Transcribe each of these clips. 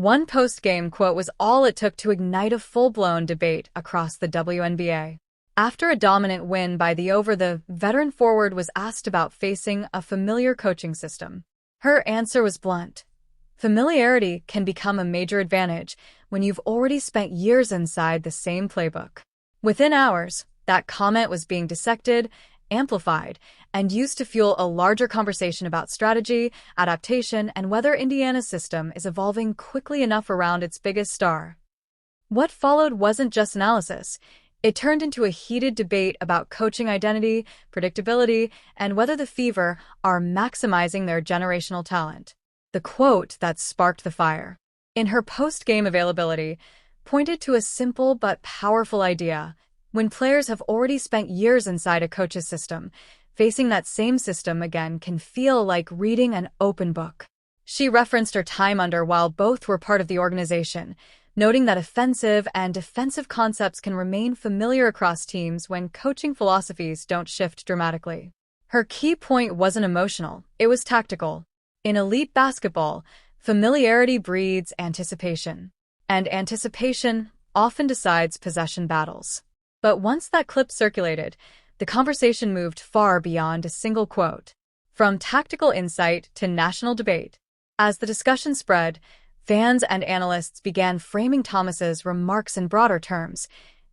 One post-game quote was all it took to ignite a full-blown debate across the WNBA. After a dominant win by the Over, the veteran forward was asked about facing a familiar coaching system. Her answer was blunt. Familiarity can become a major advantage when you've already spent years inside the same playbook. Within hours, that comment was being dissected, amplified, and used to fuel a larger conversation about strategy, adaptation, and whether Indiana's system is evolving quickly enough around its biggest star. What followed wasn't just analysis. It turned into a heated debate about coaching identity, predictability, and whether the Fever are maximizing their generational talent. The quote that sparked the fire, in her post-game availability, pointed to a simple but powerful idea. When players have already spent years inside a coach's system, facing that same system again can feel like reading an open book. She referenced her time under while both were part of the organization, noting that offensive and defensive concepts can remain familiar across teams when coaching philosophies don't shift dramatically. Her key point wasn't emotional, it was tactical. In elite basketball, familiarity breeds anticipation, and anticipation often decides possession battles. But once that clip circulated, the conversation moved far beyond a single quote. From tactical insight to national debate. As the discussion spread, fans and analysts began framing Thomas's remarks in broader terms.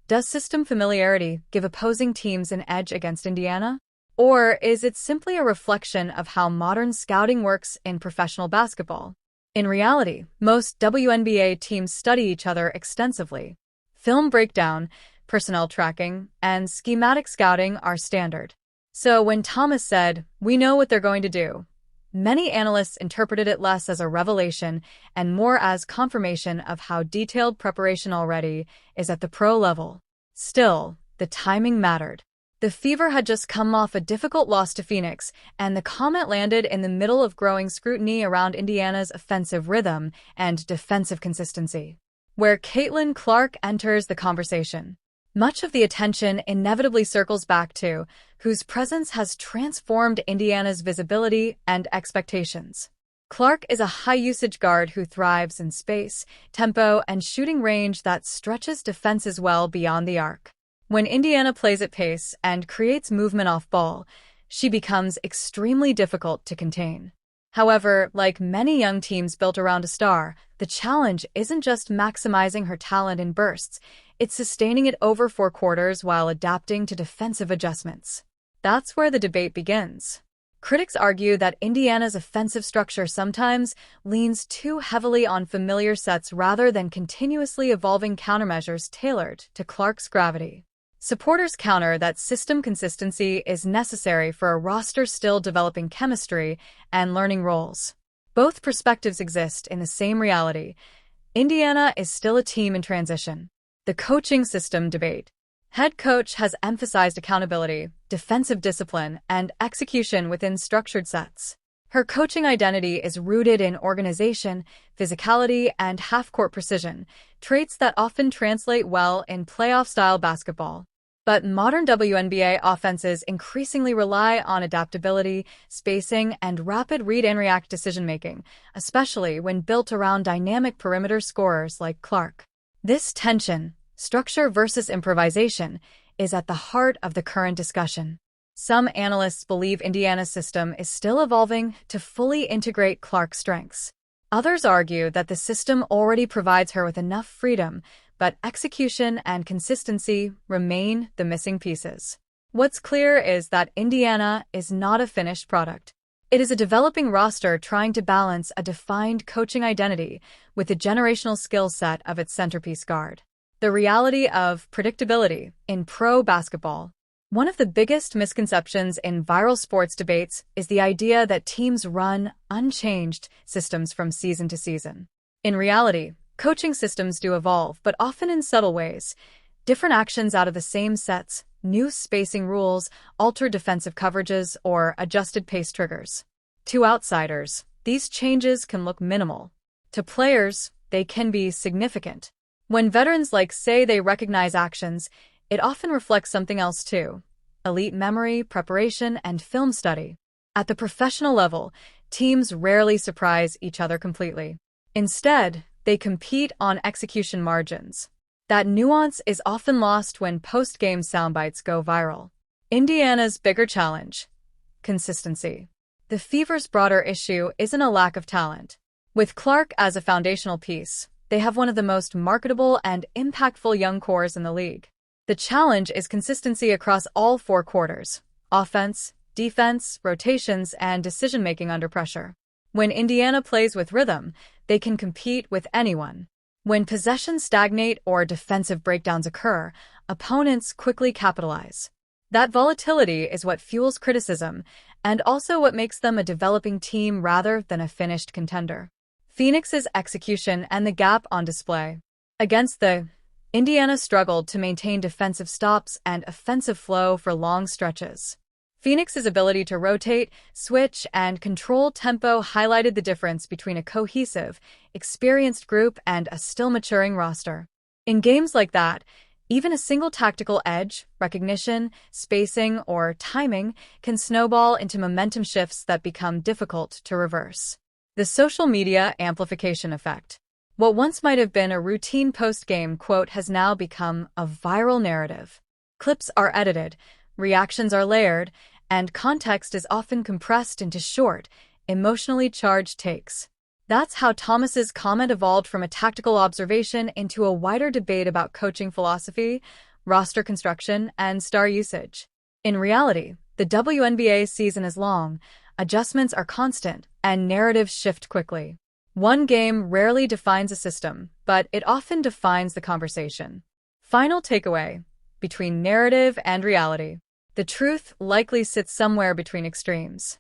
Does system familiarity give opposing teams an edge against Indiana? Or is it simply a reflection of how modern scouting works in professional basketball? In reality, most WNBA teams study each other extensively. Film breakdown, personnel tracking, and schematic scouting are standard. So when Thomas said, "We know what they're going to do," many analysts interpreted it less as a revelation and more as confirmation of how detailed preparation already is at the pro level. Still, the timing mattered. The Fever had just come off a difficult loss to Phoenix, and the comment landed in the middle of growing scrutiny around Indiana's offensive rhythm and defensive consistency, where Caitlin Clark enters the conversation. Much of the attention inevitably circles back to whose presence has transformed Indiana's visibility and expectations. Clark is a high-usage guard who thrives in space, tempo, and shooting range that stretches defenses well beyond the arc. When Indiana plays at pace and creates movement off ball, she becomes extremely difficult to contain. However, like many young teams built around a star, the challenge isn't just maximizing her talent in bursts, it's sustaining it over 4 quarters while adapting to defensive adjustments. That's where the debate begins. Critics argue that Indiana's offensive structure sometimes leans too heavily on familiar sets rather than continuously evolving countermeasures tailored to Clark's gravity. Supporters counter that system consistency is necessary for a roster still developing chemistry and learning roles. Both perspectives exist in the same reality. Indiana is still a team in transition. The coaching system debate. Head coach has emphasized accountability, defensive discipline, and execution within structured sets. Her coaching identity is rooted in organization, physicality, and half-court precision, traits that often translate well in playoff-style basketball. But modern WNBA offenses increasingly rely on adaptability, spacing, and rapid read-and-react decision-making, especially when built around dynamic perimeter scorers like Clark. This tension, structure versus improvisation, is at the heart of the current discussion. Some analysts believe Indiana's system is still evolving to fully integrate Clark's strengths. Others argue that the system already provides her with enough freedom, but execution and consistency remain the missing pieces. What's clear is that Indiana is not a finished product. It is a developing roster trying to balance a defined coaching identity with the generational skill set of its centerpiece guard. The reality of predictability in pro basketball. One of the biggest misconceptions in viral sports debates is the idea that teams run unchanged systems from season to season. In reality, coaching systems do evolve, but often in subtle ways. Different actions out of the same sets, new spacing rules, altered defensive coverages, or adjusted pace triggers. To outsiders, these changes can look minimal. To players, they can be significant. When veterans say they recognize actions, it often reflects something else too. Elite memory, preparation, and film study. At the professional level, teams rarely surprise each other completely. Instead, they compete on execution margins. That nuance is often lost when post-game soundbites go viral. Indiana's bigger challenge: consistency. The Fever's broader issue isn't a lack of talent. With Clark as a foundational piece, they have one of the most marketable and impactful young cores in the league. The challenge is consistency across all four quarters: offense, defense, rotations, and decision-making under pressure. When Indiana plays with rhythm, they can compete with anyone. When possessions stagnate or defensive breakdowns occur, opponents quickly capitalize. That volatility is what fuels criticism, and also what makes them a developing team rather than a finished contender. Phoenix's execution and the gap on display. Against the Indiana struggled to maintain defensive stops and offensive flow for long stretches. Phoenix's ability to rotate, switch, and control tempo highlighted the difference between a cohesive, experienced group and a still-maturing roster. In games like that, even a single tactical edge, recognition, spacing, or timing can snowball into momentum shifts that become difficult to reverse. The social media amplification effect. What once might have been a routine post-game quote has now become a viral narrative. Clips are edited, reactions are layered, and context is often compressed into short, emotionally charged takes. That's how Thomas's comment evolved from a tactical observation into a wider debate about coaching philosophy, roster construction, and star usage. In reality, the WNBA season is long, adjustments are constant, and narratives shift quickly. One game rarely defines a system, but it often defines the conversation. Final takeaway: between narrative and reality, the truth likely sits somewhere between extremes.